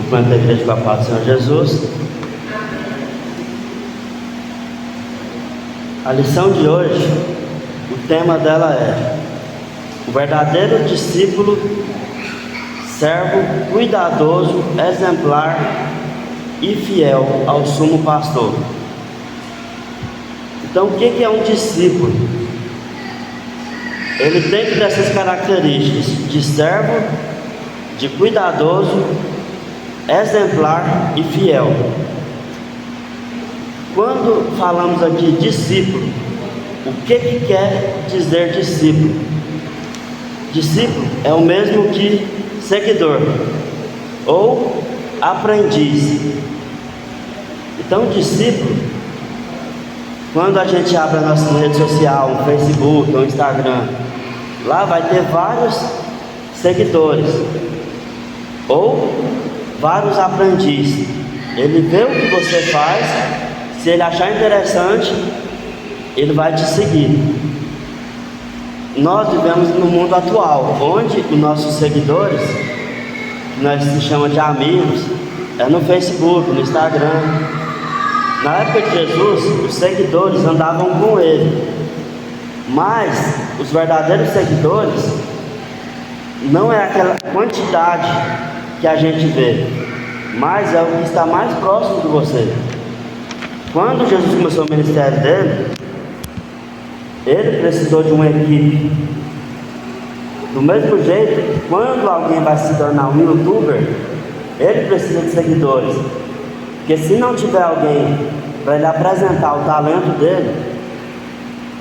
Cumprimento a igreja com a paz do Senhor Jesus. A lição de hoje, o tema dela é: o verdadeiro discípulo, servo, cuidadoso, exemplar e fiel ao sumo pastor. Então, o que é um discípulo? Ele tem que ter essas características de servo, de cuidadoso, exemplar e fiel. Quando falamos aqui discípulo, o que quer dizer discípulo? Discípulo é o mesmo que seguidor ou aprendiz. Então, discípulo, quando a gente abre a nossa rede social, o Facebook, o Instagram, lá vai ter vários seguidores ou vários aprendizes. Ele vê o que você faz, se ele achar interessante, ele vai te seguir. Nós vivemos no mundo atual, onde os nossos seguidores, que nós se chama de amigos, é no Facebook, no Instagram. Na época de Jesus, os seguidores andavam com ele, mas os verdadeiros seguidores não é aquela quantidade que a gente vê, mas é o que está mais próximo de você. Quando Jesus começou o ministério dele, ele precisou de uma equipe. Do mesmo jeito, quando alguém vai se tornar um youtuber, ele precisa de seguidores, porque se não tiver alguém para ele apresentar o talento dele,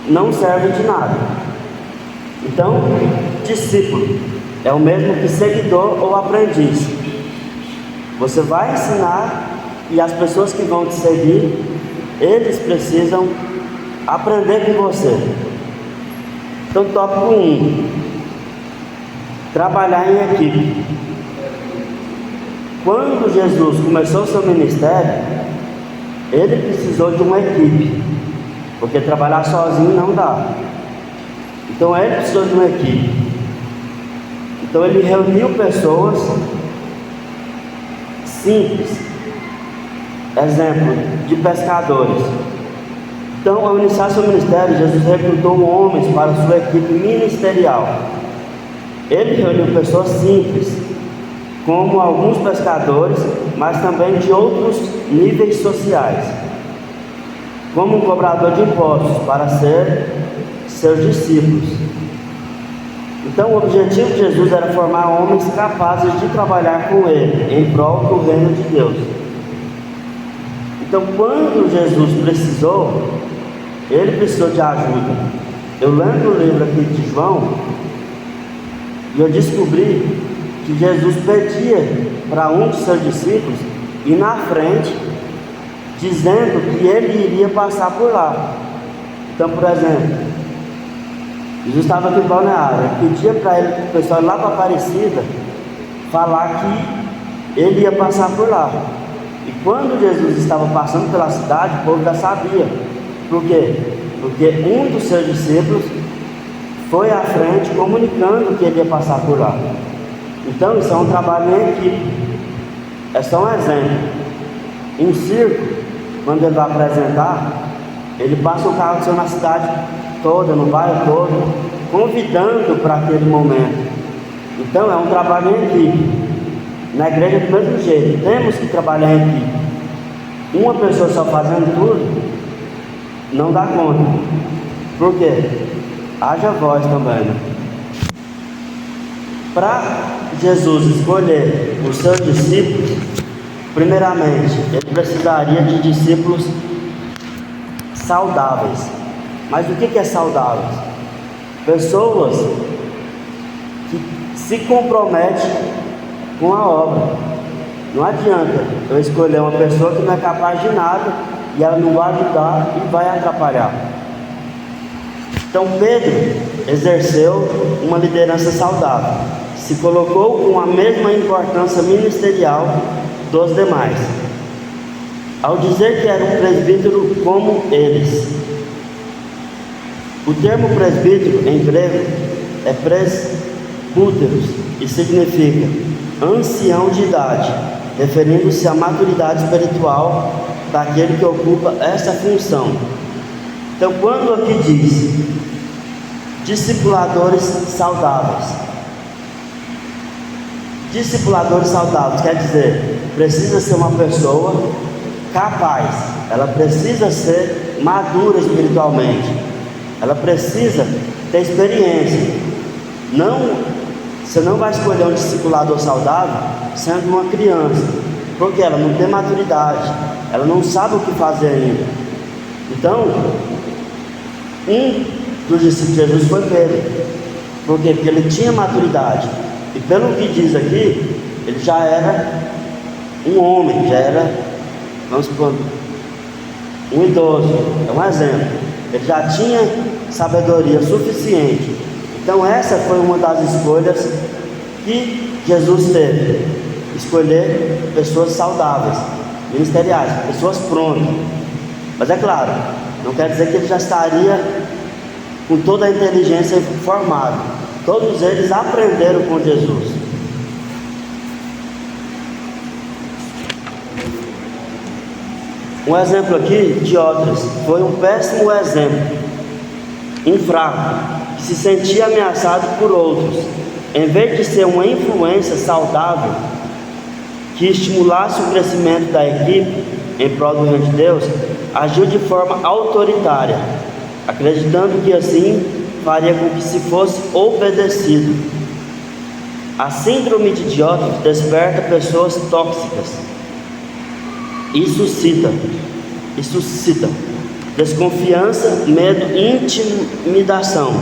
não serve de nada. Então, discípulo é o mesmo que seguidor ou aprendiz. Você vai ensinar e as pessoas que vão te seguir, eles precisam aprender com você. Então, tópico 1: trabalhar em equipe. Quando Jesus começou o seu ministério, ele precisou de uma equipe, porque trabalhar sozinho não dá. Então ele precisou de uma equipe. Então ele reuniu pessoas simples, exemplo de pescadores. Então, ao iniciar seu ministério, Jesus recrutou homens para sua equipe ministerial. Ele reuniu pessoas simples, como alguns pescadores, mas também de outros níveis sociais, como um cobrador de impostos, para ser seus discípulos. Então, o objetivo de Jesus era formar homens capazes de trabalhar com ele, em prol do reino de Deus. Então, quando Jesus precisou, ele precisou de ajuda. Eu lendo o livro aqui de João, e eu descobri que Jesus pedia para um de seus discípulos ir na frente, dizendo que ele iria passar por lá. Então, por exemplo, Jesus estava aqui em Balneário, pedia para ele, o pessoal lá para Aparecida, falar que ele ia passar por lá. E quando Jesus estava passando pela cidade, o povo já sabia. Por quê? Porque um dos seus discípulos foi à frente comunicando que ele ia passar por lá. Então, isso é um trabalho em equipe. É só um exemplo. Em um circo, quando ele vai apresentar, ele passa o carro do seu na cidade toda, no bairro todo, convidando para aquele momento. Então, é um trabalho em equipe. Na igreja, do mesmo jeito, temos que trabalhar em equipe. Uma pessoa só fazendo tudo não dá conta. Por quê? Haja voz também, né? Para Jesus escolher os seus discípulos, primeiramente, ele precisaria de discípulos saudáveis. Mas o que é saudáveis? Pessoas que se comprometem com a obra. Não adianta eu escolher uma pessoa que não é capaz de nada e ela não vai ajudar e vai atrapalhar. Então Pedro exerceu uma liderança saudável, se colocou com a mesma importância ministerial dos demais, ao dizer que era um presbítero como eles. O termo presbítero em grego é presbúteros e significa ancião de idade, referindo-se à maturidade espiritual daquele que ocupa essa função. Então, quando aqui diz discipuladores saudáveis, quer dizer, precisa ser uma pessoa capaz, ela precisa ser madura espiritualmente, ela precisa ter experiência. Você não vai escolher um discipulador saudável sendo uma criança, porque ela não tem maturidade, ela não sabe o que fazer ainda. Então, um dos discípulos de Jesus foi Pedro. Por quê? Porque ele tinha maturidade, e pelo que diz aqui, ele já era um homem, já era, vamos supor, um idoso, é um exemplo. Ele já tinha sabedoria suficiente. Então essa foi uma das escolhas que Jesus teve: escolher pessoas saudáveis, ministeriais, pessoas prontas. Mas é claro, não quer dizer que ele já estaria com toda a inteligência formada. Todos eles aprenderam com Jesus. Um exemplo aqui, Diótrefes, foi um péssimo exemplo. Um fraco, que se sentia ameaçado por outros. Em vez de ser uma influência saudável, que estimulasse o crescimento da equipe em prol do reino de Deus, agiu de forma autoritária, acreditando que assim faria com que se fosse obedecido. A síndrome de Diótrefes desperta pessoas tóxicas e suscita desconfiança, medo e intimidação.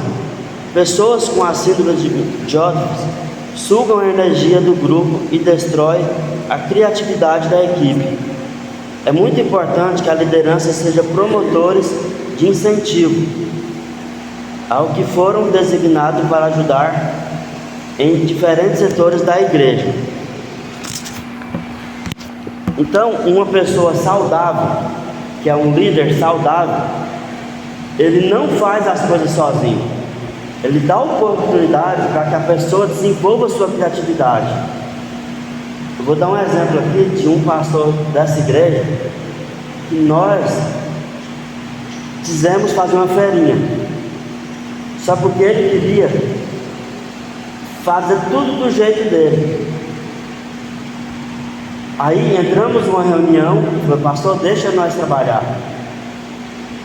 Pessoas com a síndrome de Diótrefes sugam a energia do grupo e destroem a criatividade da equipe. É muito importante que a liderança seja promotores de incentivo ao que foram designados para ajudar em diferentes setores da igreja. Então, uma pessoa saudável, que é um líder saudável, ele não faz as coisas sozinho. Ele dá oportunidade para que a pessoa desenvolva sua criatividade. Eu vou dar um exemplo aqui de um pastor dessa igreja, que nós quisemos fazer uma feirinha, só porque ele queria fazer tudo do jeito dele. Aí entramos numa reunião, falei: pastor, deixa nós trabalhar.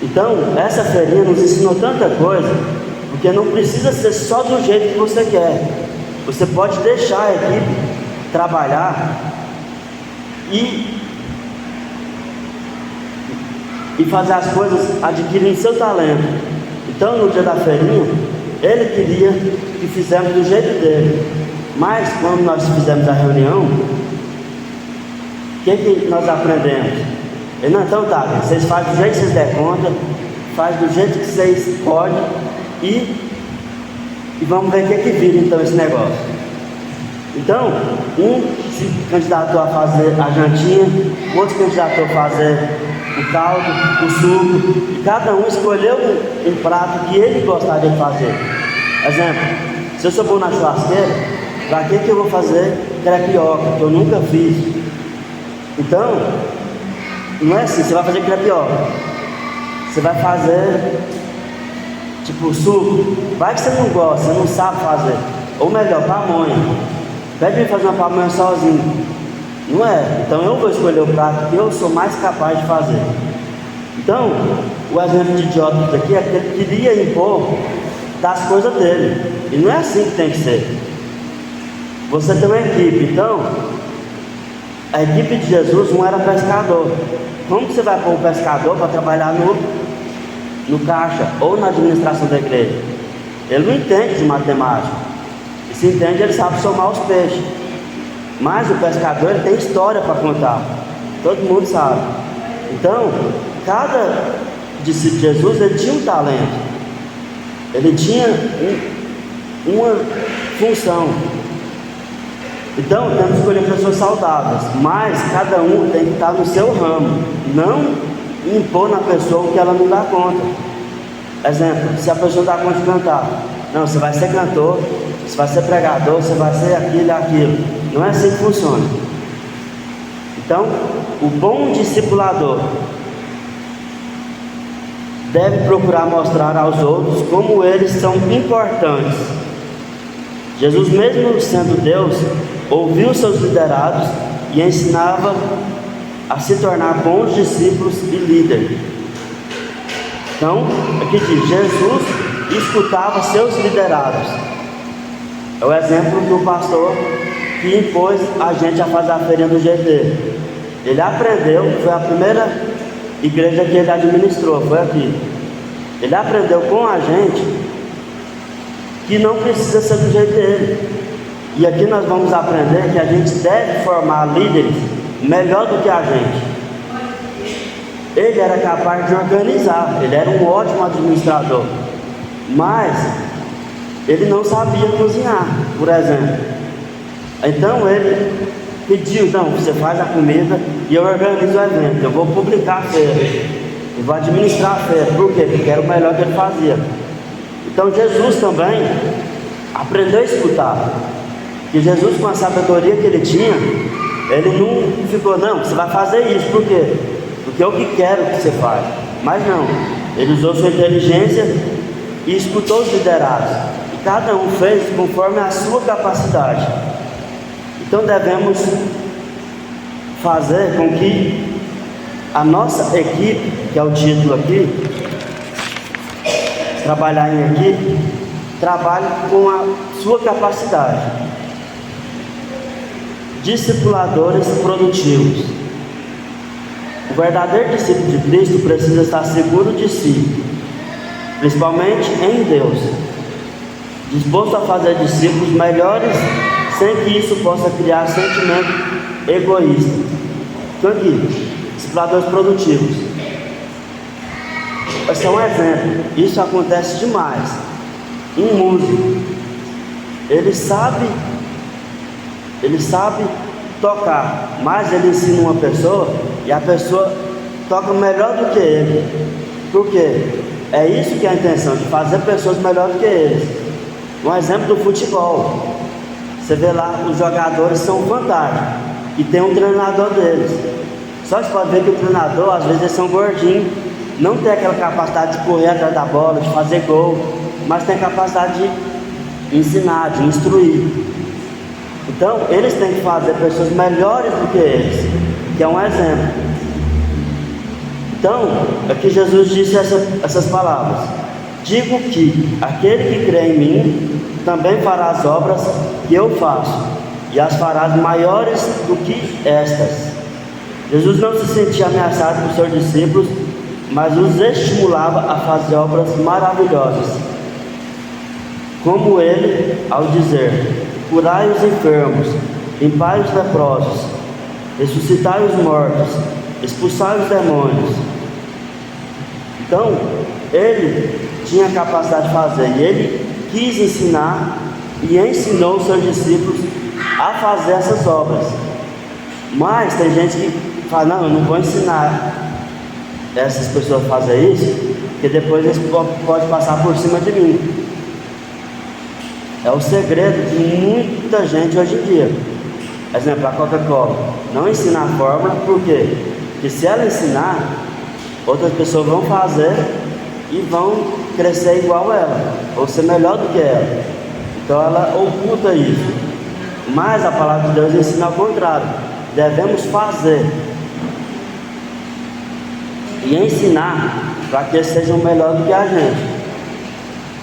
Então, essa feirinha nos ensinou tanta coisa, porque não precisa ser só do jeito que você quer. Você pode deixar a equipe trabalhar e fazer as coisas adquirindo seu talento. Então, no dia da feirinha, ele queria que fizemos do jeito dele. Mas, quando nós fizemos a reunião, o que nós aprendemos? Ele: não, então tá, vocês fazem do jeito que vocês der conta, faz do jeito que vocês podem e vamos ver o que vira então esse negócio. Então, um se candidatou a fazer a jantinha, outro se candidatou a fazer o caldo, o suco, e cada um escolheu um prato que ele gostaria de fazer. Exemplo, se eu sou bom na churrasqueira, para que eu vou fazer crepioca, que eu nunca fiz? Então, não é assim: você vai fazer crepioca, você vai fazer tipo suco. Vai que você não gosta, você não sabe fazer. Ou melhor, pamonha. Pede me fazer uma pamonha sozinho. Não é? Então eu vou escolher o prato que eu sou mais capaz de fazer. Então, o exemplo de Diótrefes aqui é que ele queria impor das coisas dele. E não é assim que tem que ser. Você tem uma equipe. Então, a equipe de Jesus não era pescador. Como que você vai pôr um pescador para trabalhar no caixa ou na administração da igreja? Ele não entende de matemática. E se entende, ele sabe somar os peixes. Mas o pescador, ele tem história para contar. Todo mundo sabe. Então, cada discípulo de Jesus, ele tinha um talento. Ele tinha uma função. Então, temos que escolher pessoas saudáveis, mas cada um tem que estar no seu ramo, não impor na pessoa o que ela não dá conta. Exemplo, se a pessoa dá conta de cantar, não, você vai ser cantor, você vai ser pregador, você vai ser aquilo e aquilo. Não é assim que funciona. Então, o bom discipulador deve procurar mostrar aos outros como eles são importantes. Jesus, mesmo sendo Deus, ouviu seus liderados e ensinava a se tornar bons discípulos e líderes. Então, aqui diz, Jesus escutava seus liderados. É o exemplo do pastor que impôs a gente a fazer a feirinha do jeito dele. Ele aprendeu, foi a primeira igreja que ele administrou, foi aqui. Ele aprendeu com a gente que não precisa ser do jeito dele. E aqui nós vamos aprender que a gente deve formar líderes melhor do que a gente. Ele era capaz de organizar, ele era um ótimo administrador, mas ele não sabia cozinhar, por exemplo. Então ele pediu, então você faz a comida e eu organizo o evento, eu vou publicar a feira, eu vou administrar a feira. Por quê? Porque era o melhor que ele fazia. Então Jesus também aprendeu a escutar. E Jesus, com a sabedoria que ele tinha, ele não ficou, não, você vai fazer isso, por quê? Porque é o que quero que você faça. Mas não, ele usou sua inteligência e escutou os liderados. E cada um fez conforme a sua capacidade. Então devemos fazer com que a nossa equipe, que é o título aqui, trabalhar em equipe, trabalhe com a sua capacidade. Discipuladores produtivos. O verdadeiro discípulo de Cristo precisa estar seguro de si, principalmente em Deus, disposto a fazer discípulos melhores, sem que isso possa criar sentimento egoísta. Então aqui, discipuladores produtivos. Esse é um exemplo. Isso acontece demais. Um músico, ele sabe tocar, mas ele ensina uma pessoa e a pessoa toca melhor do que ele. Por quê? É isso que é a intenção, de fazer pessoas melhores do que eles. Um exemplo do futebol. Você vê lá, os jogadores são fantásticos e tem um treinador deles. Só que você pode ver que o treinador, às vezes, eles são gordinhos, não tem aquela capacidade de correr atrás da bola, de fazer gol, mas tem capacidade de ensinar, de instruir. Então, eles têm que fazer pessoas melhores do que eles, que é um exemplo. Então, aqui Jesus disse essas palavras: digo que aquele que crê em mim também fará as obras que eu faço, e as fará maiores do que estas. Jesus não se sentia ameaçado por seus discípulos, mas os estimulava a fazer obras maravilhosas, como ele, ao dizer: curai os enfermos, limpai os leprosos, ressuscitai os mortos, expulsai os demônios. Então, ele tinha a capacidade de fazer, e ele quis ensinar e ensinou os seus discípulos a fazer essas obras. Mas tem gente que fala: não, eu não vou ensinar essas pessoas a fazer isso, porque depois eles podem passar por cima de mim. É o segredo de muita gente hoje em dia. Exemplo, a Coca-Cola não ensina a fórmula, por quê? Porque se ela ensinar, outras pessoas vão fazer e vão crescer igual ela, ou ser melhor do que ela. Então ela oculta isso. Mas a palavra de Deus ensina ao contrário. Devemos fazer e ensinar para que eles sejam melhor do que a gente.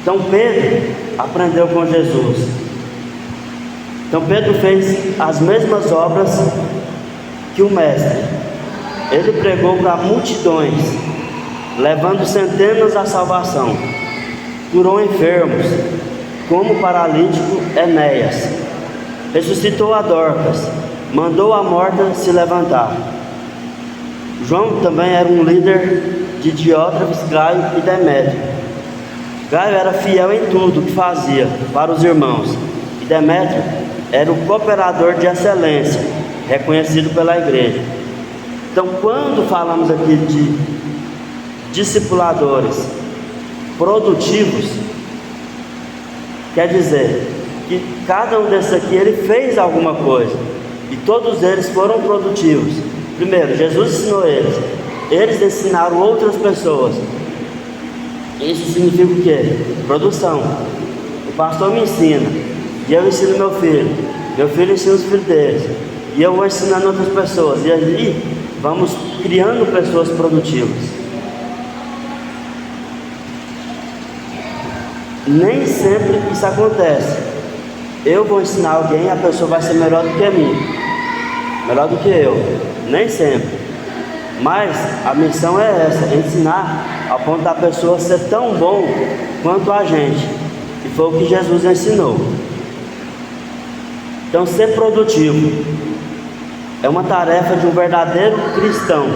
Então Pedro aprendeu com Jesus. Então Pedro fez as mesmas obras que o mestre. Ele pregou para multidões, levando centenas à salvação. Curou enfermos, como o paralítico Enéas. Ressuscitou a Dorcas, mandou a morta se levantar. João também era um líder de Diótrefes, Gaio e Demétrio. Gaio era fiel em tudo que fazia para os irmãos, e Demétrio era o cooperador de excelência, reconhecido pela igreja. Então, quando falamos aqui de discipuladores produtivos, quer dizer que cada um desses aqui, ele fez alguma coisa. e todos eles foram produtivos. Primeiro, Jesus ensinou eles ensinaram outras pessoas. Isso significa o quê? Produção. O pastor me ensina, e eu ensino meu filho ensina os filhos deles, e eu vou ensinando outras pessoas, e ali vamos criando pessoas produtivas. Nem sempre isso acontece. Eu vou ensinar alguém, a pessoa vai ser melhor do que mim, melhor do que eu. Nem sempre. Mas a missão é essa, ensinar ao ponto da pessoa ser tão bom quanto a gente. E foi o que Jesus ensinou. Então, ser produtivo é uma tarefa de um verdadeiro cristão.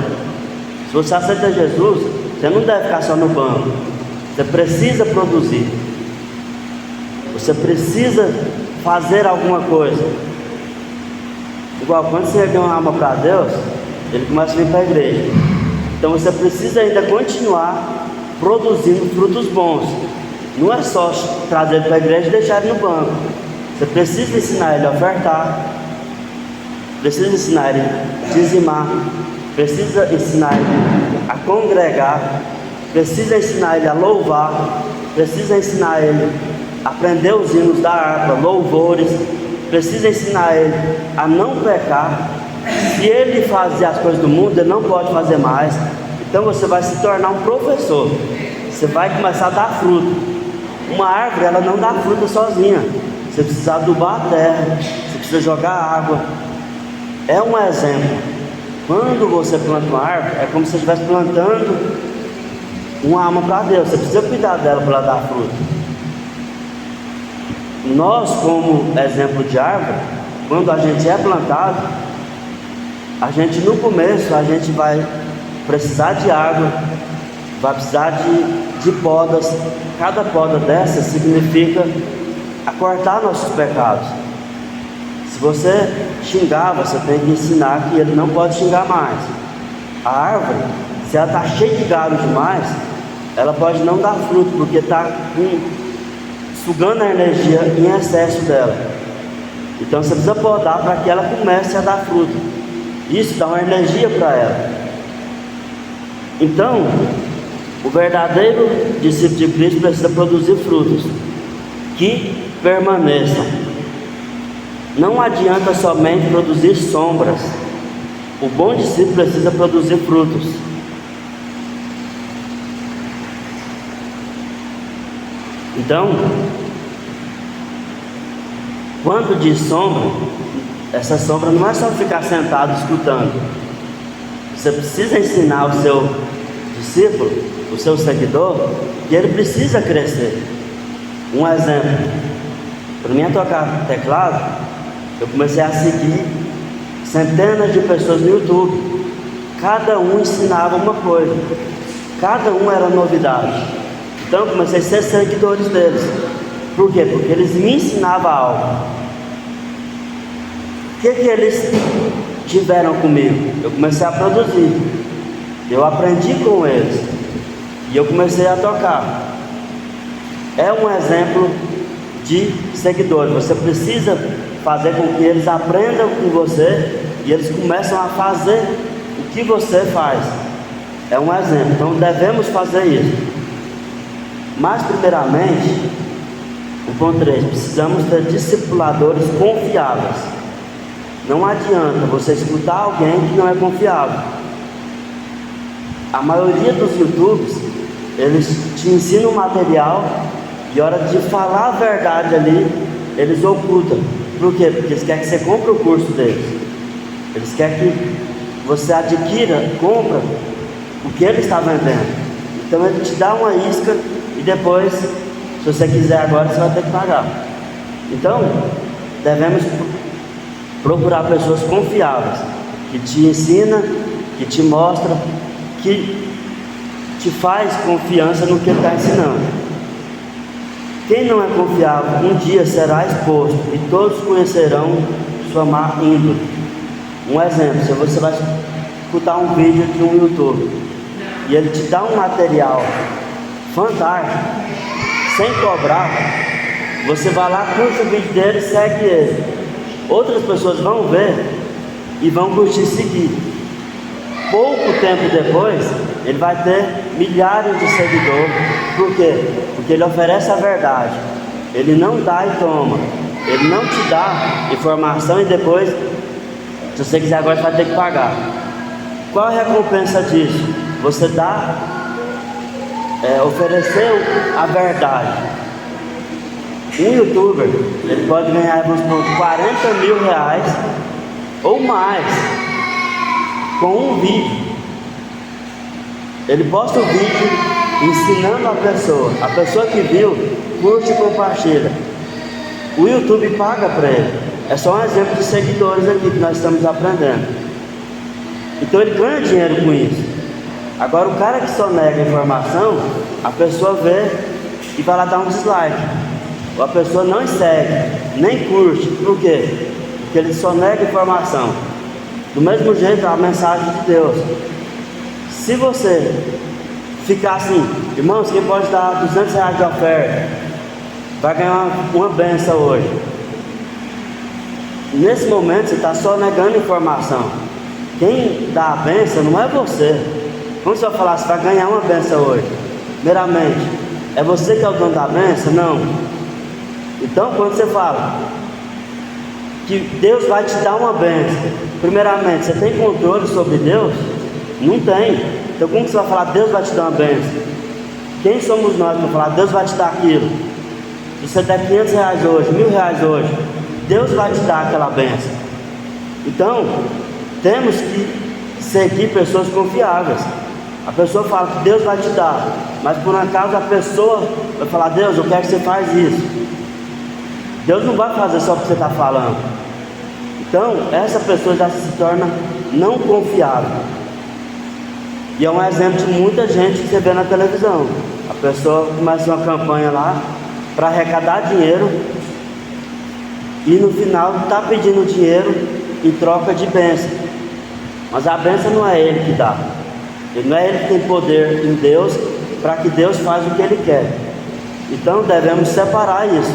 Se você aceita Jesus, você não deve ficar só no banco. Você precisa produzir. Você precisa fazer alguma coisa. Igual quando você ganha uma alma para Deus, ele começa a vir para a igreja. Então você precisa ainda continuar produzindo frutos bons. Não é só trazer ele para a igreja e deixar ele no banco. Você precisa ensinar ele a ofertar, precisa ensinar ele a dizimar, precisa ensinar ele a congregar, precisa ensinar ele a louvar, precisa ensinar ele a aprender os hinos da harpa, louvores, precisa ensinar ele a não pecar. Se ele fazer as coisas do mundo, ele não pode fazer mais. Então você vai se tornar um professor. Você vai começar a dar fruto. Uma árvore, ela não dá fruta sozinha. Você precisa adubar a terra, você precisa jogar água. É um exemplo. Quando você planta uma árvore, é como se você estivesse plantando uma alma para Deus. Você precisa cuidar dela para ela dar fruto. Nós, como exemplo de árvore, quando a gente é plantado, a gente no começo, a gente vai precisar de água, vai precisar de podas. Cada poda dessa significa acortar nossos pecados. Se você xingar, você tem que ensinar que ele não pode xingar mais. A árvore, se ela está cheia de galho demais, ela pode não dar fruto, porque está sugando a energia em excesso dela. Então você precisa podar para que ela comece a dar fruto. Isso dá uma energia para ela. Então, o verdadeiro discípulo de Cristo precisa produzir frutos que permaneçam. Não adianta somente produzir sombras. O bom discípulo precisa produzir frutos. Então, quando diz sombra, essa sombra não é só ficar sentado escutando. Você precisa ensinar o seu discípulo, o seu seguidor, que ele precisa crescer. Um exemplo, para mim tocar teclado, eu comecei a seguir centenas de pessoas no YouTube. Cada um ensinava uma coisa, cada um era novidade. Então eu comecei a ser seguidores deles. Por quê? Porque eles me ensinavam algo. O que eles tiveram comigo? Eu comecei a produzir. Eu aprendi com eles. E eu comecei a tocar. É um exemplo de seguidores. Você precisa fazer com que eles aprendam com você e eles começam a fazer o que você faz. É um exemplo. Então devemos fazer isso. Mas primeiramente, o ponto 3, precisamos ter discipuladores confiáveis. Não adianta você escutar alguém que não é confiável. A maioria dos YouTubes, eles te ensinam material e a hora de falar a verdade ali, eles ocultam. Por quê? Porque eles querem que você compre o curso deles. Eles querem que você adquira, compra o que ele está vendendo. Então ele te dá uma isca e depois, se você quiser agora, você vai ter que pagar. Então, devemos procurar pessoas confiáveis, que te ensina, que te mostra, que te faz confiança no que ele está ensinando. Quem não é confiável, um dia será exposto e todos conhecerão sua má índole. Um exemplo, se você vai escutar um vídeo de um YouTube e ele te dá um material fantástico, sem cobrar, você vai lá, curte o vídeo dele e segue ele. Outras pessoas vão ver e vão curtir seguir. Pouco tempo depois, ele vai ter milhares de seguidores. Por quê? Porque ele oferece a verdade. Ele não dá e toma. Ele não te dá informação e depois, se você quiser agora, você vai ter que pagar. Qual a recompensa disso? Você dá, ofereceu a verdade. Um youtuber, ele pode ganhar, vamos supor, 40 mil reais ou mais com um vídeo. Ele posta o vídeo ensinando a pessoa que viu, curte e compartilha. O YouTube paga para ele. É só um exemplo de seguidores aqui que nós estamos aprendendo. Então ele ganha dinheiro com isso. Agora o cara que só nega a informação, a pessoa vê e vai lá dar um dislike. Ou a pessoa não segue, nem curte. Por quê? Porque ele só nega a informação. Do mesmo jeito, a mensagem de Deus. Se você ficar assim, irmãos, quem pode dar 200 reais de oferta, vai ganhar uma benção hoje. Nesse momento, você está só negando informação. Quem dá a benção não é você. Como você vai falar, você vai ganhar uma benção hoje? Primeiramente, é você que é o dono da benção? Não. Então, quando você fala que Deus vai te dar uma bênção, primeiramente, você tem controle sobre Deus? Não tem. Então como você vai falar, Deus vai te dar uma bênção? Quem somos nós para falar, Deus vai te dar aquilo? Se você der 500 reais hoje, 1000 reais hoje, Deus vai te dar aquela bênção. Então, temos que seguir pessoas confiáveis. A pessoa fala que Deus vai te dar, mas por um acaso a pessoa vai falar, Deus, eu quero que você faz isso. Deus não vai fazer só o que você está falando. Então, essa pessoa já se torna não confiável. E é um exemplo de muita gente que você vê na televisão. A pessoa começa uma campanha lá para arrecadar dinheiro e no final está pedindo dinheiro em troca de bênção. Mas a bênção não é ele que dá. Não é ele que tem poder em Deus para que Deus faça o que ele quer. Então devemos separar isso.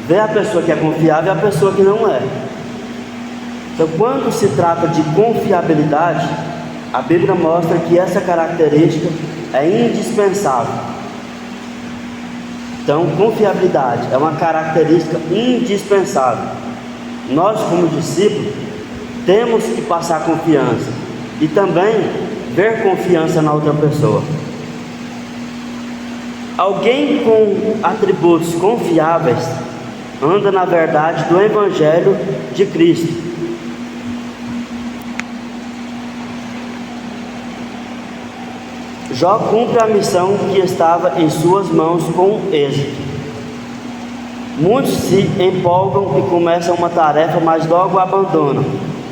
Ver a pessoa que é confiável e a pessoa que não é. Então, quando se trata de confiabilidade, a Bíblia mostra que essa característica é indispensável. Então, confiabilidade é uma característica indispensável. Nós, como discípulos, temos que passar confiança e também ver confiança na outra pessoa. Alguém com atributos confiáveis anda na verdade do Evangelho de Cristo. Jó cumpre a missão que estava em suas mãos com êxito. Muitos se empolgam e começam uma tarefa, mas logo abandonam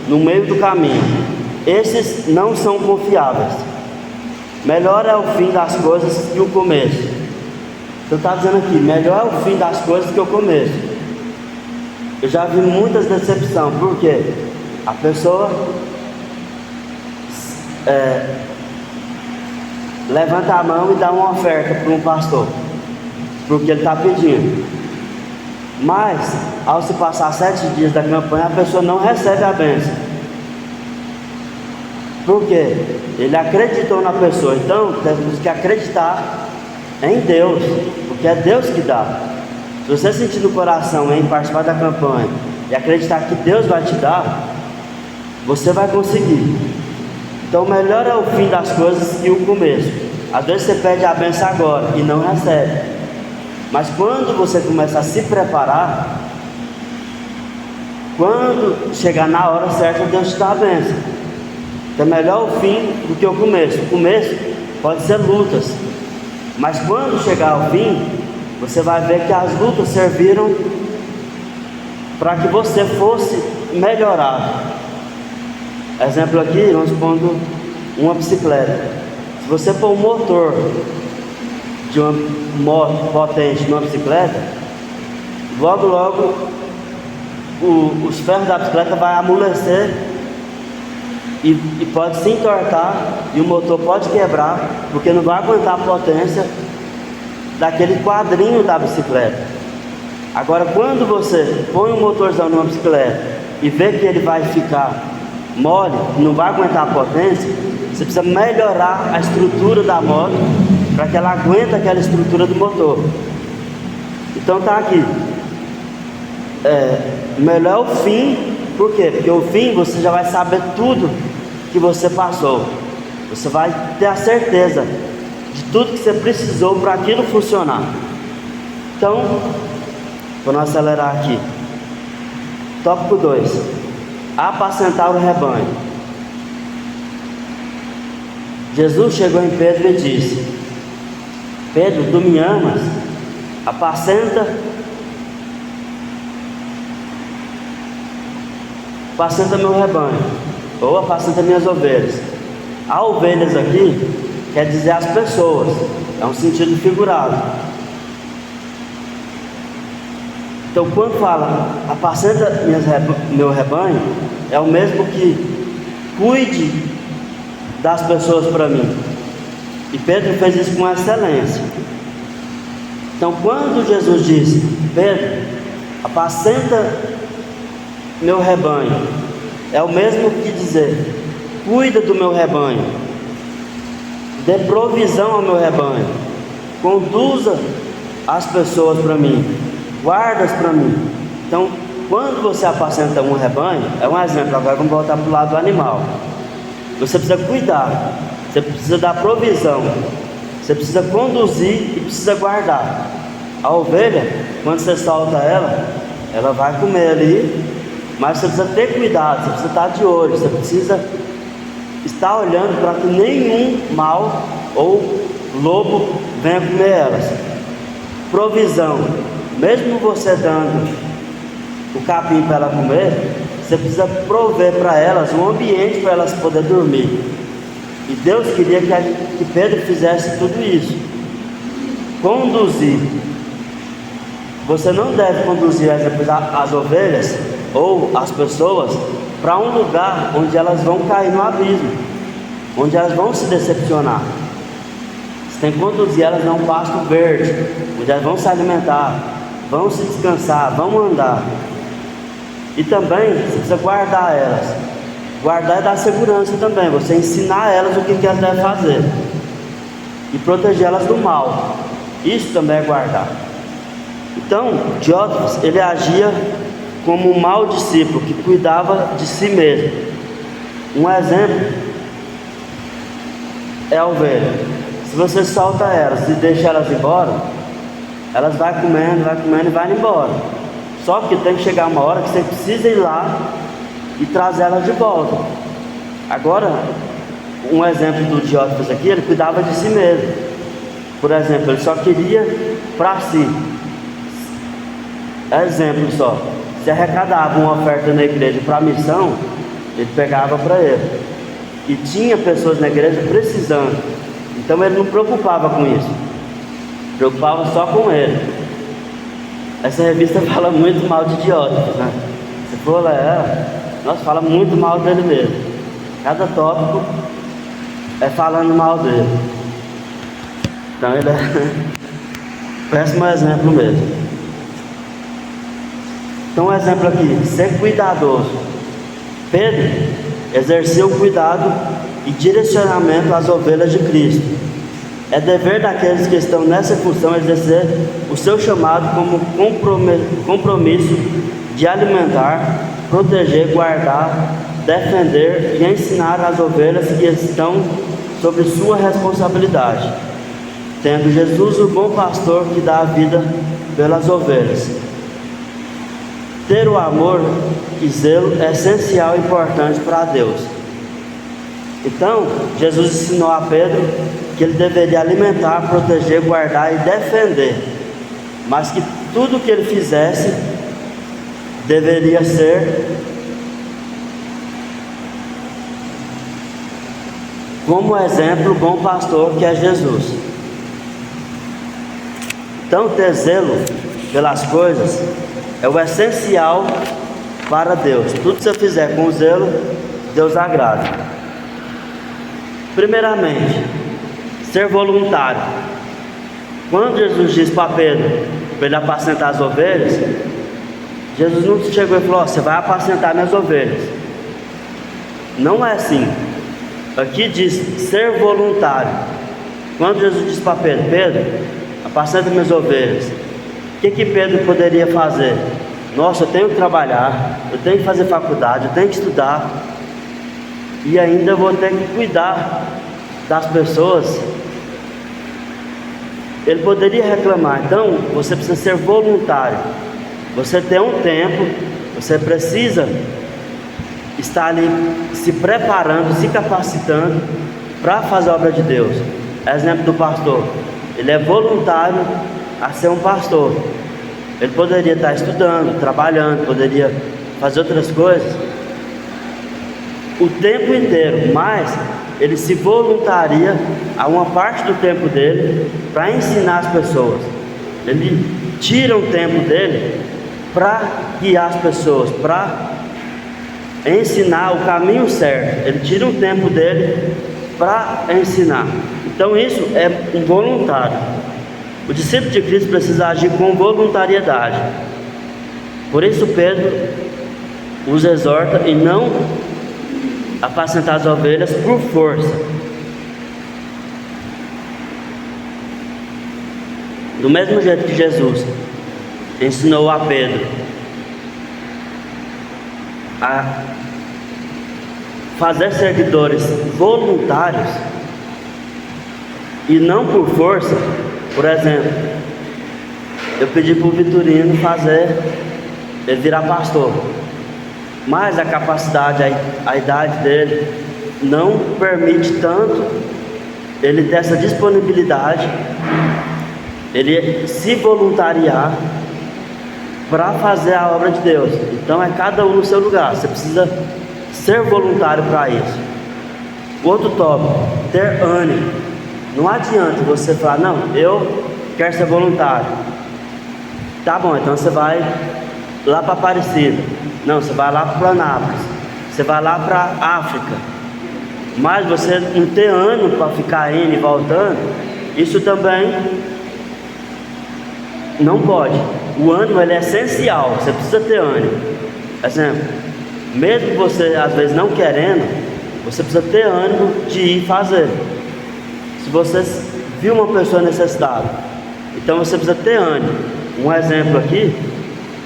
no meio do caminho. Esses não são confiáveis. Melhor é o fim das coisas que o começo. Então está dizendo aqui, melhor é o fim das coisas que o começo. Eu já vi muitas decepções. Por quê? A pessoa levanta a mão e dá uma oferta para um pastor, porque ele está pedindo. Mas, ao se passar 7 dias da campanha, a pessoa não recebe a bênção. Por quê? Ele acreditou na pessoa. Então, temos que acreditar em Deus, porque é Deus que dá. Se você sentir no coração em participar da campanha e acreditar que Deus vai te dar, você vai conseguir. Então, melhor é o fim das coisas que o começo. Às vezes você pede a bênção agora e não recebe. Mas quando você começa a se preparar, quando chegar na hora certa, Deus te dá a bênção. Então é melhor o fim do que o começo. O começo pode ser lutas, mas quando chegar ao fim, você vai ver que as lutas serviram para que você fosse melhorado. Exemplo aqui, nós pondo uma bicicleta. Se você pôr um motor de uma moto potente numa bicicleta, logo os ferros da bicicleta vai amolecer e pode se entortar e o motor pode quebrar, porque não vai aguentar a potência daquele quadrinho da bicicleta. Agora, quando você põe um motorzão numa bicicleta e vê que ele vai ficar mole, não vai aguentar a potência, você precisa melhorar a estrutura da moto para que ela aguente aquela estrutura do motor. Então tá aqui. Melhor é o fim. Por quê? Porque o fim você já vai saber tudo que você passou. Você vai ter a certeza de tudo que você precisou para aquilo funcionar. Então, vamos acelerar aqui. Tópico 2: apacentar o rebanho. Jesus chegou em Pedro e disse: Pedro, tu me amas? Apacenta meu rebanho, ou apacenta minhas ovelhas. A ovelhas aqui quer dizer as pessoas, é um sentido figurado. Então quando fala apacenta meu rebanho, é o mesmo que cuide das pessoas para mim. E Pedro fez isso com excelência. Então quando Jesus disse: Pedro, apacenta meu rebanho, é o mesmo que dizer: cuida do meu rebanho, dê provisão ao meu rebanho, conduza as pessoas para mim, guardas para mim. Então, quando você apacenta um rebanho, é um exemplo, agora vamos voltar para o lado do animal. Você precisa cuidar, você precisa dar provisão, você precisa conduzir e precisa guardar. A ovelha, quando você solta ela vai comer ali, mas você precisa ter cuidado, você precisa estar de olho, você precisa estar olhando para que nenhum mal ou lobo venha comer elas. Provisão: mesmo você dando o capim para ela comer, você precisa prover para elas um ambiente para elas poderem dormir. E Deus queria que Pedro fizesse tudo isso. Conduzir: você não deve conduzir as ovelhas ou as pessoas para um lugar onde elas vão cair no abismo, onde elas vão se decepcionar. Você tem que conduzir elas a um pasto verde, onde elas vão se alimentar, vão se descansar, vão andar. E também você precisa guardar elas. Guardar é dar segurança também, você ensinar elas o que elas devem fazer e proteger elas do mal. Isso também é guardar. Então, Diótrefes, ele agia como um mau discípulo que cuidava de si mesmo. Um exemplo é a ovelha. Se você solta elas e deixa elas embora, elas vão comendo e vão embora. Só que tem que chegar uma hora que você precisa ir lá e trazer elas de volta. Agora, um exemplo do Diótrefes aqui, ele cuidava de si mesmo. Por exemplo, ele só queria para si. Exemplo só: se arrecadava uma oferta na igreja para a missão, ele pegava para ele. E tinha pessoas na igreja precisando, então ele não preocupava com isso, preocupava só com ele. Essa revista fala muito mal de Diótrefes, né? Se for ler, nossa, fala muito mal dele mesmo. Cada tópico é falando mal dele. Então ele é péssimo exemplo mesmo. Então um exemplo aqui: ser cuidadoso. Pedro exercia o cuidado e direcionamento às ovelhas de Cristo. É dever daqueles que estão nessa função exercer o seu chamado como compromisso de alimentar, proteger, guardar, defender e ensinar as ovelhas que estão sob sua responsabilidade, tendo Jesus o bom pastor que dá a vida pelas ovelhas. Ter o amor e zelo é essencial e importante para Deus. Então, Jesus ensinou a Pedro que ele deveria alimentar, proteger, guardar e defender, mas que tudo que ele fizesse deveria ser como exemplo, o bom pastor que é Jesus. Então, ter zelo pelas coisas é o essencial para Deus. Tudo que você fizer com zelo, Deus agrada. Primeiramente, ser voluntário. Quando Jesus disse para Pedro para ele apacentar as ovelhas, Jesus não chegou e falou: você vai apacentar minhas ovelhas. Não é assim. Aqui diz ser voluntário. Quando Jesus disse para Pedro: Pedro, apacenta minhas ovelhas, o que Pedro poderia fazer? Nossa, eu tenho que trabalhar, eu tenho que fazer faculdade, eu tenho que estudar, e ainda vou ter que cuidar das pessoas. Ele poderia reclamar. Então você precisa ser voluntário. Você tem um tempo, você precisa estar ali se preparando, se capacitando para fazer a obra de Deus. Exemplo do pastor, ele é voluntário a ser um pastor. Ele poderia estar estudando, trabalhando, poderia fazer outras coisas o tempo inteiro, mas ele se voluntaria a uma parte do tempo dele para ensinar as pessoas. Ele tira um tempo dele para guiar as pessoas, para ensinar o caminho certo. Ele tira um tempo dele para ensinar. Então isso é um voluntário. O discípulo de Cristo precisa agir com voluntariedade. Por isso Pedro os exorta e não apacentar as ovelhas por força. Do mesmo jeito que Jesus ensinou a Pedro a fazer seguidores voluntários e não por força. Por exemplo, eu pedi para o Vitorino ele virar pastor, mas a capacidade, a idade dele não permite tanto ele ter essa disponibilidade, ele se voluntariar para fazer a obra de Deus. Então é cada um no seu lugar. Você precisa ser voluntário para isso. Outro tópico: ter ânimo. Não adianta você falar: não, eu quero ser voluntário. Tá bom, então você vai lá para Aparecida. Não, você vai lá para Planápolis. Você vai lá para África. Mas você não ter ânimo para ficar indo e voltando, isso também não pode. O ânimo, ele é essencial. Você precisa ter ânimo. Exemplo, mesmo você às vezes não querendo, você precisa ter ânimo de ir fazer. Se você viu uma pessoa necessitada, então você precisa ter ânimo. Um exemplo aqui,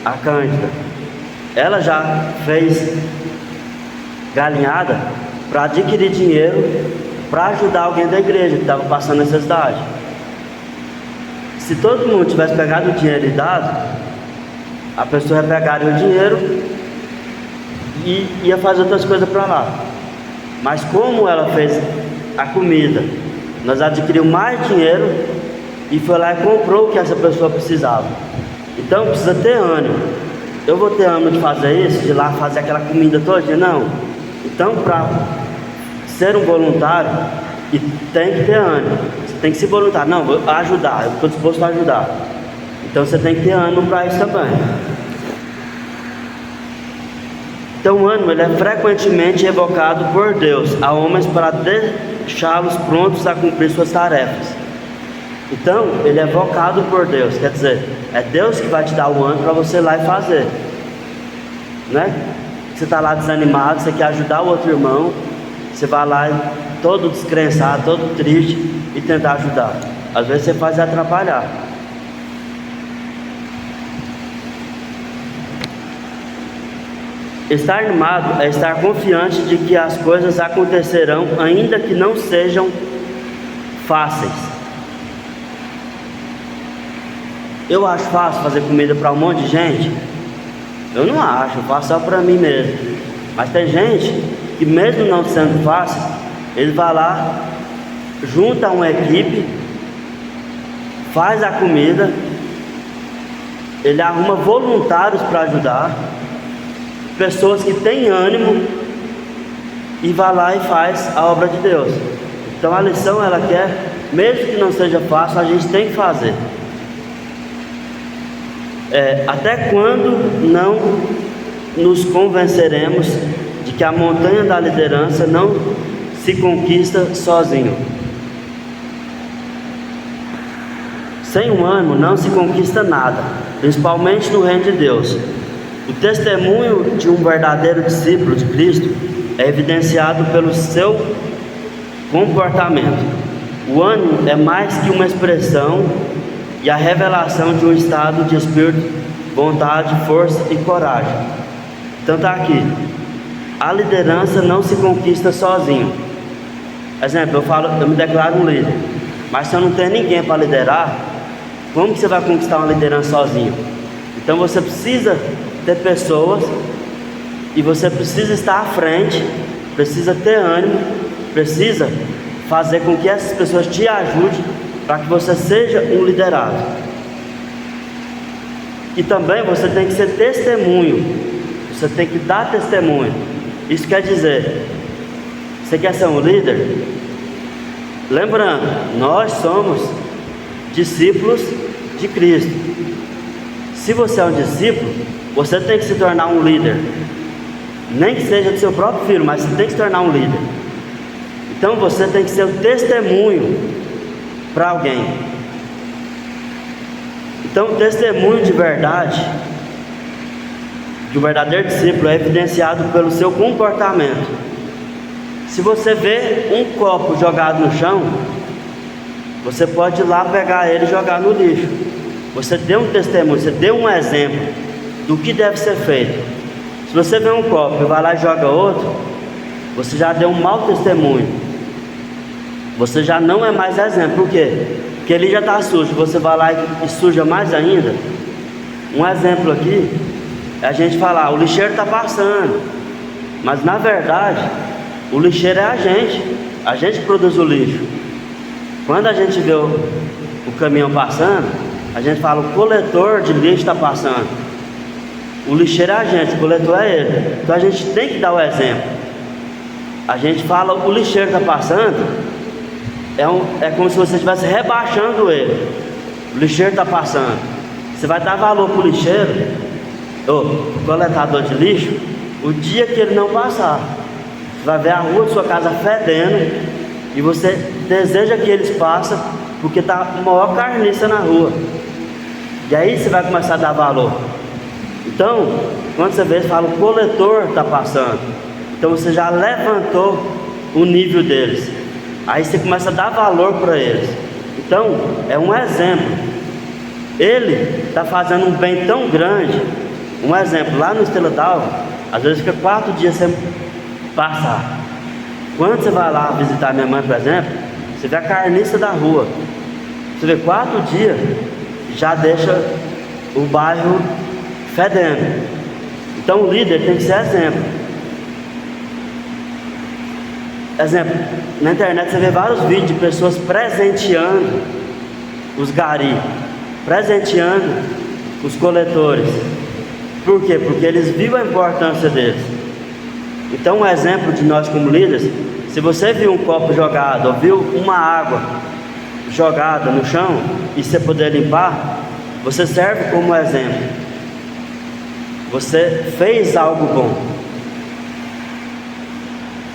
a Cândida, ela já fez galinhada para adquirir dinheiro para ajudar alguém da igreja que estava passando necessidade. Se todo mundo tivesse pegado o dinheiro e dado, a pessoa ia pegar o dinheiro e ia fazer outras coisas para lá. Mas como ela fez a comida, nós adquirimos mais dinheiro e foi lá e comprou o que essa pessoa precisava. Então precisa ter ânimo. Eu vou ter ânimo de fazer isso, de ir lá fazer aquela comida toda? Não. Então, para ser um voluntário, e tem que ter ânimo. Você tem que se voluntar. Não, vou ajudar, eu estou disposto a ajudar. Então você tem que ter ânimo para isso também. Então o ânimo, ele é frequentemente evocado por Deus a homens para deixá-los prontos a cumprir suas tarefas. Então ele é evocado por Deus, quer dizer, é Deus que vai te dar o ânimo para você ir lá e fazer, né? Você está lá desanimado, você quer ajudar o outro irmão, você vai lá todo descrençado, todo triste e tentar ajudar. Às vezes você faz atrapalhar. Estar animado é estar confiante de que as coisas acontecerão, ainda que não sejam fáceis. Eu acho fácil fazer comida para um monte de gente? Eu não acho, eu faço só para mim mesmo. Mas tem gente que, mesmo não sendo fácil, ele vai lá, junta uma equipe, faz a comida, ele arruma voluntários para ajudar, pessoas que têm ânimo, e vai lá e faz a obra de Deus. Então a lição, ela quer, mesmo que não seja fácil, a gente tem que fazer. Até quando não nos convenceremos de que a montanha da liderança não se conquista sozinho? Sem um ânimo não se conquista nada, principalmente no reino de Deus. O testemunho de um verdadeiro discípulo de Cristo é evidenciado pelo seu comportamento. O ânimo é mais que uma expressão e a revelação de um estado de espírito, vontade, força e coragem. Então está aqui: a liderança não se conquista sozinho. Exemplo, eu me declaro um líder, mas se eu não tenho ninguém para liderar, como que você vai conquistar uma liderança sozinho? Então você precisa ter pessoas, e você precisa estar à frente, precisa ter ânimo, precisa fazer com que essas pessoas te ajudem para que você seja um liderado. E também você tem que ser testemunho, você tem que dar testemunho. Isso quer dizer, você quer ser um líder? Lembrando, nós somos discípulos de Cristo. Se você é um discípulo, você tem que se tornar um líder. Nem que seja do seu próprio filho, mas você tem que se tornar um líder. Então você tem que ser um testemunho para alguém. Então o testemunho de verdade, de um verdadeiro discípulo, é evidenciado pelo seu comportamento. Se você vê um copo jogado no chão, você pode ir lá pegar ele e jogar no lixo. Você deu um testemunho, você deu um exemplo do que deve ser feito. Se você vê um copo e vai lá e joga outro, você já deu um mau testemunho. Você já não é mais exemplo. Por quê? Porque ele já está sujo. Você vai lá e suja mais ainda. Um exemplo aqui é a gente falar: o lixeiro está passando. Mas na verdade, o lixeiro é a gente produz o lixo. Quando a gente vê o caminhão passando, a gente fala: o coletor de lixo está passando. O lixeiro é a gente, o coletor é ele. Então a gente tem que dar o exemplo. A gente fala: o lixeiro está passando, é como se você estivesse rebaixando ele. O lixeiro está passando. Você vai dar valor para o lixeiro, o coletador de lixo, o dia que ele não passar. Você vai ver a rua de sua casa fedendo, e você deseja que eles passem, porque está a maior carniça na rua. E aí você vai começar a dar valor. Então, quando você vê, você fala: o coletor está passando. Então você já levantou o nível deles. Aí você começa a dar valor para eles. Então, é um exemplo. Ele está fazendo um bem tão grande. Um exemplo, lá no Estrela d'Alva, às vezes fica 4 dias sem passar. Quando você vai lá visitar minha mãe, por exemplo, você vê a carniça da rua. Você vê 4 dias, já deixa o bairro fedendo. Então o líder tem que ser exemplo. Exemplo, na internet você vê vários vídeos de pessoas presenteando os gari, presenteando os coletores. Por quê? Porque eles viram a importância deles. Então um exemplo de nós como líderes: se você viu um copo jogado, ou viu uma água jogada no chão e você puder limpar, você serve como exemplo. Você fez algo bom.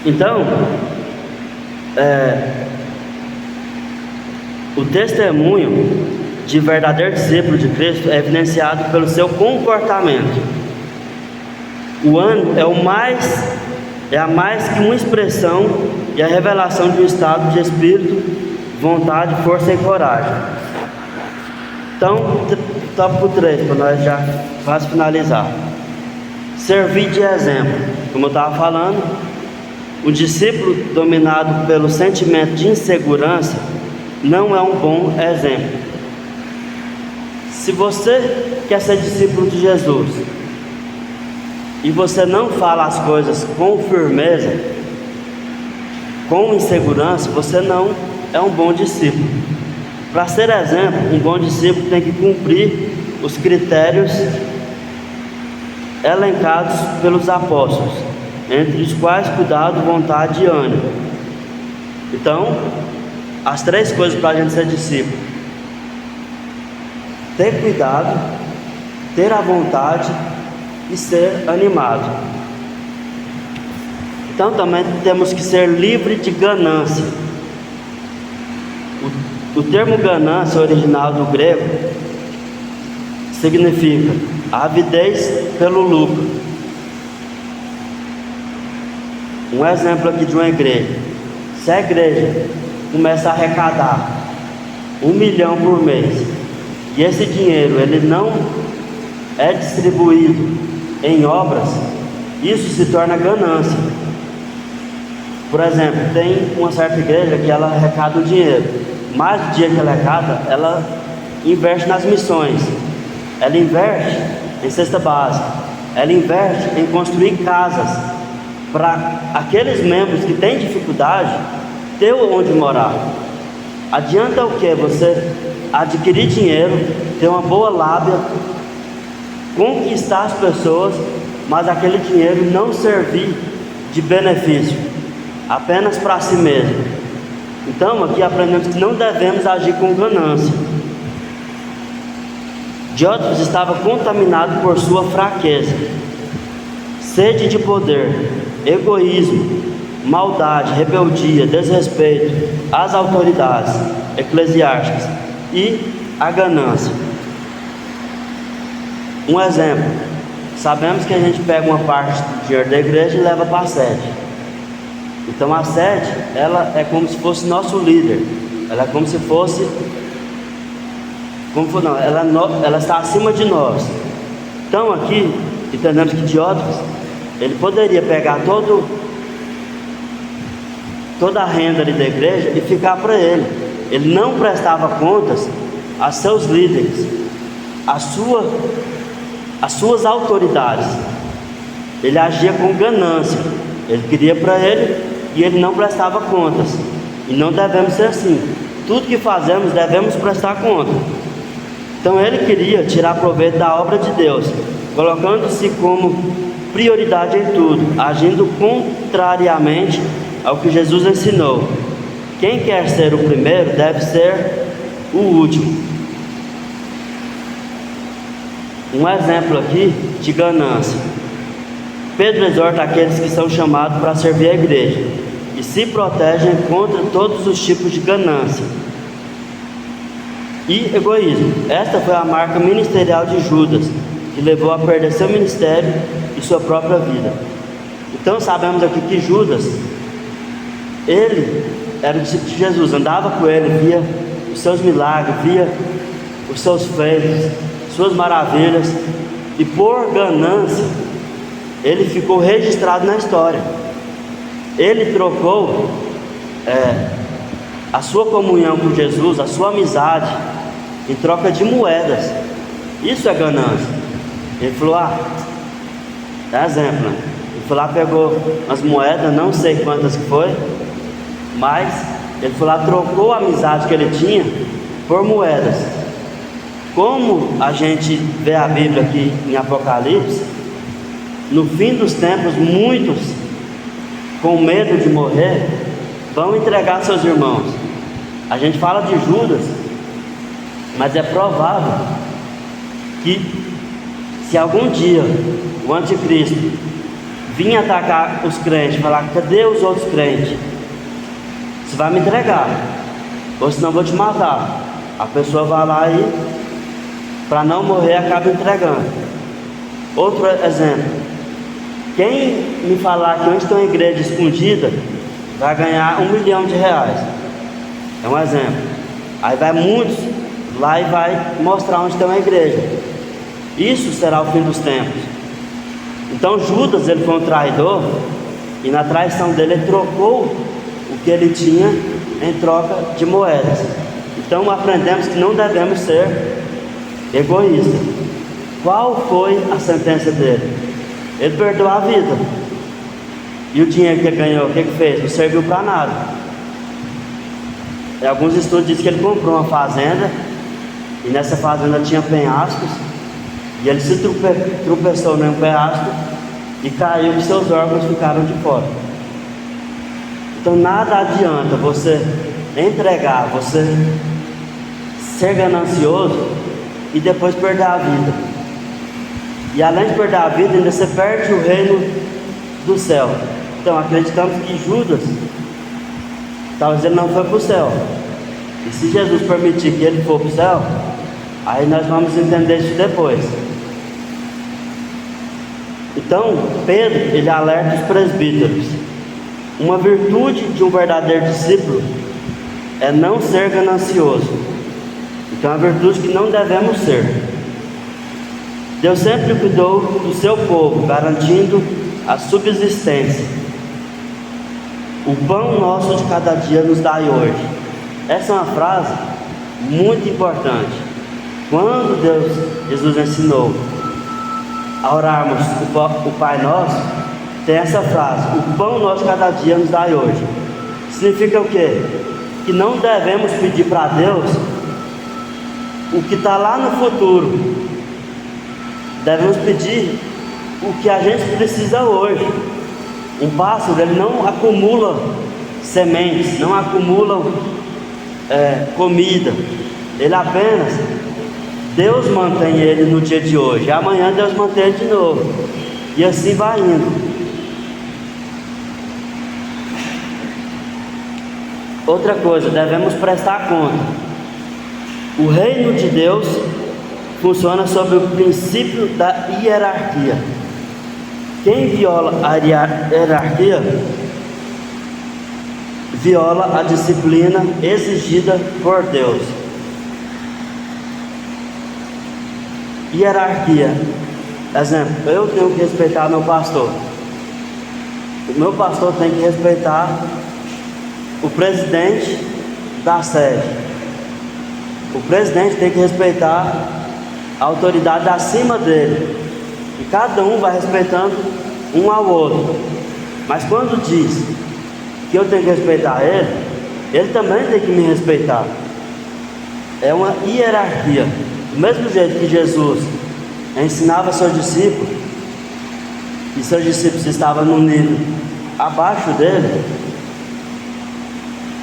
Então, o testemunho de verdadeiro discípulo de Cristo é evidenciado pelo seu comportamento. O ânimo é a mais que uma expressão e a revelação de um estado de espírito, vontade, força e coragem. Então, tópico 3, para nós já quase finalizar: servir de exemplo. Como eu estava falando, o discípulo dominado pelo sentimento de insegurança não é um bom exemplo. Se você quer ser discípulo de Jesus e você não fala as coisas com firmeza, com insegurança, você não é um bom discípulo. Para ser exemplo, um bom discípulo tem que cumprir os critérios elencados pelos apóstolos, entre os quais cuidado, vontade e ânimo. Então, as 3 coisas para a gente ser discípulo: ter cuidado, ter a vontade e ser animado. Então também temos que ser livre de ganância. O termo ganância original do grego significa avidez pelo lucro. Um exemplo aqui de uma igreja: se a igreja começa a arrecadar 1 milhão por mês, e esse dinheiro ele não é distribuído em obras, isso se torna ganância. Por exemplo, tem uma certa igreja que ela arrecada o dinheiro, mais do dia que ela arrecada, ela investe nas missões, ela investe em cesta básica, ela investe em construir casas para aqueles membros que têm dificuldade ter onde morar. Adianta o que? Você adquirir dinheiro, ter uma boa lábia, conquistar as pessoas, mas aquele dinheiro não servir de benefício, apenas para si mesmo. Então aqui aprendemos que não devemos agir com ganância. Diótrefes estava contaminado por sua fraqueza, sede de poder, egoísmo, maldade, rebeldia, desrespeito às autoridades eclesiásticas e a ganância. Um exemplo: sabemos que a gente pega uma parte do dinheiro da igreja e leva para a sede. Então a sede, ela é como se fosse nosso líder, ela é como se fosse, ela está acima de nós. Então aqui entendemos que Diótrefes, ele poderia pegar toda a renda ali da igreja e ficar para ele. Ele não prestava contas a seus líderes, às suas autoridades. Ele agia com ganância, ele queria para ele e ele não prestava contas. E não devemos ser assim. Tudo que fazemos devemos prestar conta. Então ele queria tirar proveito da obra de Deus, colocando-se como prioridade em tudo, agindo contrariamente ao que Jesus ensinou. Quem quer ser o primeiro deve ser o último. Um exemplo aqui de ganância: Pedro exorta aqueles que são chamados para servir a igreja e se protegem contra todos os tipos de ganância e egoísmo. Esta foi a marca ministerial de Judas, que levou a perder seu ministério e sua própria vida. Então sabemos aqui que Judas, ele era o discípulo de Jesus, andava com ele, via os seus milagres, via os seus feitos, suas maravilhas, e por ganância ele ficou registrado na história. Ele trocou a sua comunhão com Jesus, a sua amizade, em troca de moedas. Isso é ganância. Ele falou, dá exemplo, né? Ele foi lá, pegou as moedas, não sei quantas que foi, mas ele foi lá, trocou a amizade que ele tinha por moedas. Como a gente vê a Bíblia aqui em Apocalipse, no fim dos tempos, muitos, com medo de morrer, vão entregar seus irmãos. A gente fala de Judas, mas é provável que, se algum dia o anticristo vir atacar os crentes, falar, cadê os outros crentes? Você vai me entregar, ou senão eu vou te matar. A pessoa vai lá e, para não morrer, acaba entregando. Outro exemplo: quem me falar que onde tem uma igreja escondida vai ganhar R$1 milhão. É um exemplo. Aí vai muitos lá e vai mostrar onde tem uma igreja. Isso será o fim dos tempos. Então Judas, ele foi um traidor, e na traição dele ele trocou o que ele tinha em troca de moedas. Então aprendemos que não devemos ser egoístas. Qual foi a sentença dele? Ele perdeu a vida. E o dinheiro que ele ganhou, o que ele fez? Não serviu para nada. Em alguns estudos dizem que ele comprou uma fazenda, e nessa fazenda tinha penhascos, e ele se tropeçou num penhasco e caiu, e seus órgãos ficaram de fora. Então nada adianta você entregar, você ser ganancioso e depois perder a vida. E além de perder a vida, ainda você perde o reino do céu. Então acreditamos que Judas, talvez ele não foi para o céu. E se Jesus permitir que ele for para o céu, aí nós vamos entender isso depois. Então Pedro, ele alerta os presbíteros Uma virtude de um verdadeiro discípulo é não ser ganancioso. Então é uma virtude que não devemos ser. Deus sempre cuidou do seu povo, garantindo a subsistência. O pão nosso de cada dia nos dai hoje. Essa é uma frase muito importante. Quando Jesus ensinou a orarmos o Pai Nosso, tem essa frase: o pão nosso de cada dia nos dai hoje. Significa o quê? Que não devemos pedir para Deus o que está lá no futuro. Devemos pedir o que a gente precisa hoje. Um pássaro, ele não acumula sementes, não acumula comida. Ele apenas, Deus mantém ele no dia de hoje. Amanhã Deus mantém ele de novo. E assim vai indo. Outra coisa, devemos prestar conta. O reino de Deus funciona sob o princípio da hierarquia. Quem viola a hierarquia, viola a disciplina exigida por Deus. Hierarquia. Exemplo, eu tenho que respeitar meu pastor. O meu pastor tem que respeitar o presidente da sede. O presidente tem que respeitar a autoridade acima dele. E cada um vai respeitando um ao outro. Mas quando diz que eu tenho que respeitar ele, ele também tem que me respeitar. É uma hierarquia. Do mesmo jeito que Jesus ensinava seus discípulos, e seus discípulos estavam num nível abaixo dele,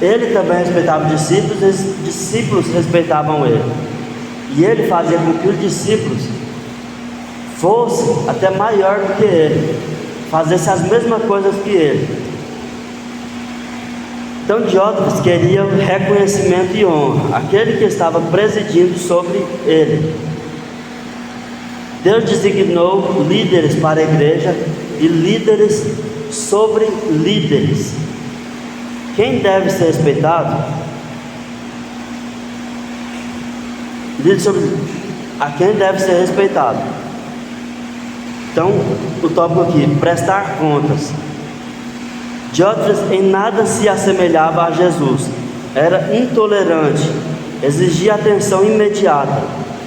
ele também respeitava os discípulos, e os discípulos respeitavam ele. E ele fazia com que os discípulos fossem até maior do que ele, fizessem as mesmas coisas que ele. Então Diótrefes queria reconhecimento e honra, aquele que estava presidindo sobre ele. Deus designou líderes para a igreja e líderes sobre líderes. Quem deve ser respeitado? A quem deve ser respeitado. Então, o tópico aqui: prestar contas. Diótrefes em nada se assemelhava a Jesus. Era intolerante, exigia atenção imediata,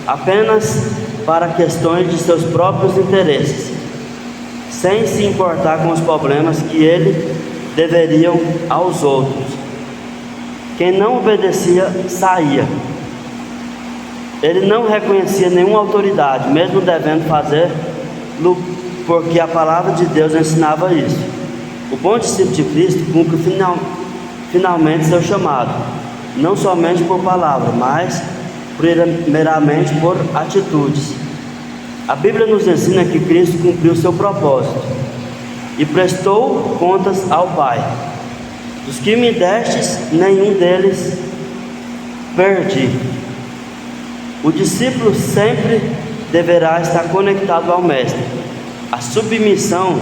apenas para questões de seus próprios interesses, sem se importar com os problemas que ele deveriam aos outros. Quem não obedecia, saía. Ele não reconhecia nenhuma autoridade, mesmo devendo fazê-lo, porque a palavra de Deus ensinava isso. O bom discípulo de Cristo cumpre finalmente seu chamado, não somente por palavra, mas primeiramente por atitudes. A Bíblia nos ensina que Cristo cumpriu seu propósito e prestou contas ao Pai. Dos que me destes, nenhum deles perdi. O discípulo sempre deverá estar conectado ao Mestre. A submissão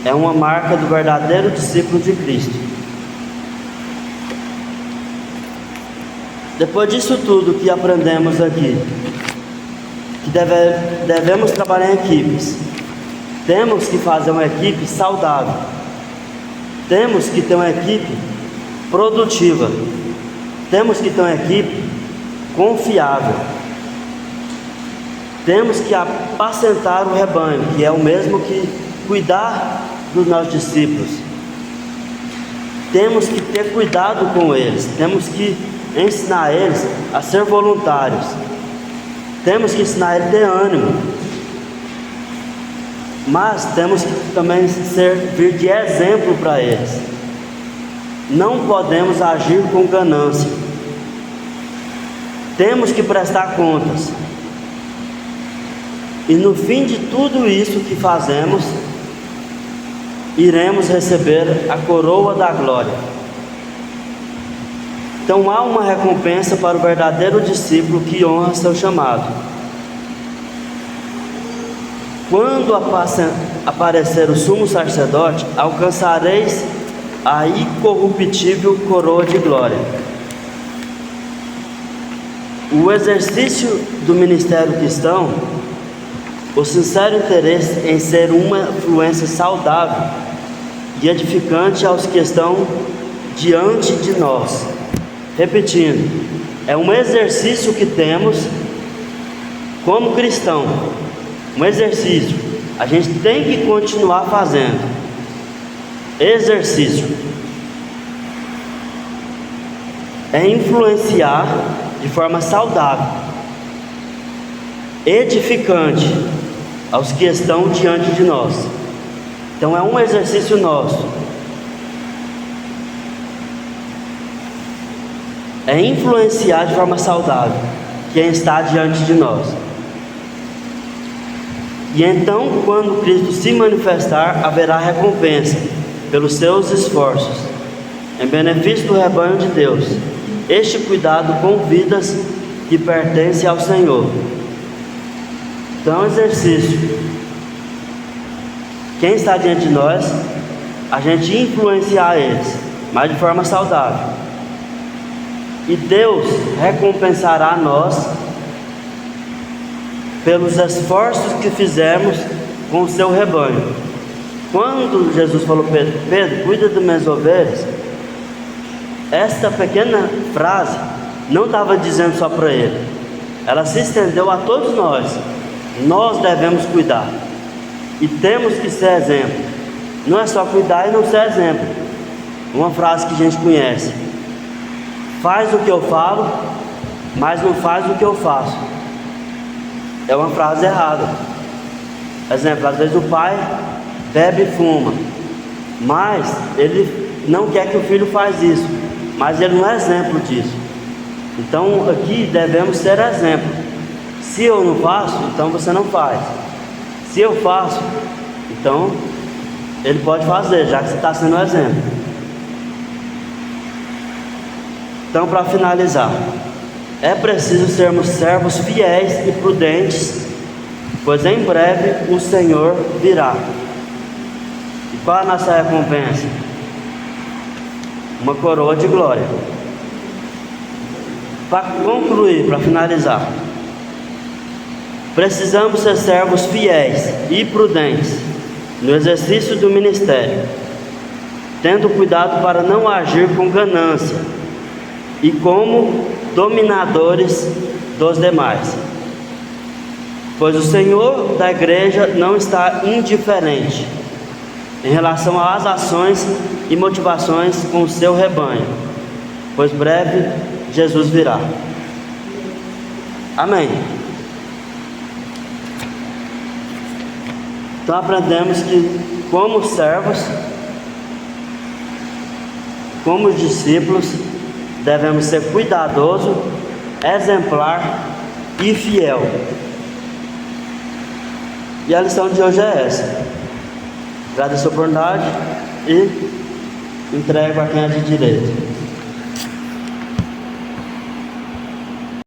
é uma marca do verdadeiro discípulo de Cristo. Depois disso tudo que aprendemos aqui, que devemos trabalhar em equipes, temos que fazer uma equipe saudável, temos que ter uma equipe produtiva, temos que ter uma equipe confiável, temos que apacentar o rebanho, que é o mesmo que cuidar dos nossos discípulos. Temos que ter cuidado com eles, temos que ensinar eles a ser voluntários, temos que ensinar eles a ter ânimo, mas temos que também servir de exemplo para eles. Não podemos agir com ganância, temos que prestar contas, e no fim de tudo isso que fazemos, iremos receber a coroa da glória. Então há uma recompensa para o verdadeiro discípulo que honra seu chamado. Quando aparecer o sumo sacerdote, alcançareis a incorruptível coroa de glória. O exercício do ministério cristão, o sincero interesse em ser uma influência saudável e edificante aos que estão diante de nós. Repetindo, é um exercício que temos como cristão, um exercício, a gente tem que continuar fazendo. Exercício é influenciar de forma saudável, edificante aos que estão diante de nós. Então é um exercício nosso, é influenciar de forma saudável quem está diante de nós. E então, quando Cristo se manifestar, haverá recompensa pelos seus esforços, em benefício do rebanho de Deus. Este cuidado com vidas que pertencem ao Senhor. Então, exercício. Quem está diante de nós, a gente influenciar eles, mas de forma saudável. E Deus recompensará nós pelos esforços que fizemos com o seu rebanho. Quando Jesus falou para Pedro: Pedro, cuida das minhas ovelhas, esta pequena frase não estava dizendo só para ele, ela se estendeu a todos nós. Nós devemos cuidar e temos que ser exemplo. Não é só cuidar e não ser exemplo. Uma frase que a gente conhece: faz o que eu falo, mas não faz o que eu faço. É uma frase errada. Exemplo, às vezes o pai bebe e fuma, mas ele não quer que o filho faça isso, mas ele não é exemplo disso. Então aqui devemos ser exemplo. Se eu não faço, então você não faz. Se eu faço, então ele pode fazer, já que você está sendo um exemplo. Então, para finalizar, é preciso sermos servos fiéis e prudentes, pois em breve o Senhor virá. E qual a nossa recompensa? Uma coroa de glória. Para concluir, para finalizar, precisamos ser servos fiéis e prudentes no exercício do ministério, tendo cuidado para não agir com ganância e como dominadores dos demais, pois o Senhor da igreja não está indiferente em relação às ações e motivações com o seu rebanho, pois breve Jesus virá. Amém. Então aprendemos que, como servos, como discípulos, devemos ser cuidadoso, exemplar e fiel. E a lição de hoje é essa. Agradeço a oportunidade e entrego a quem é de direito.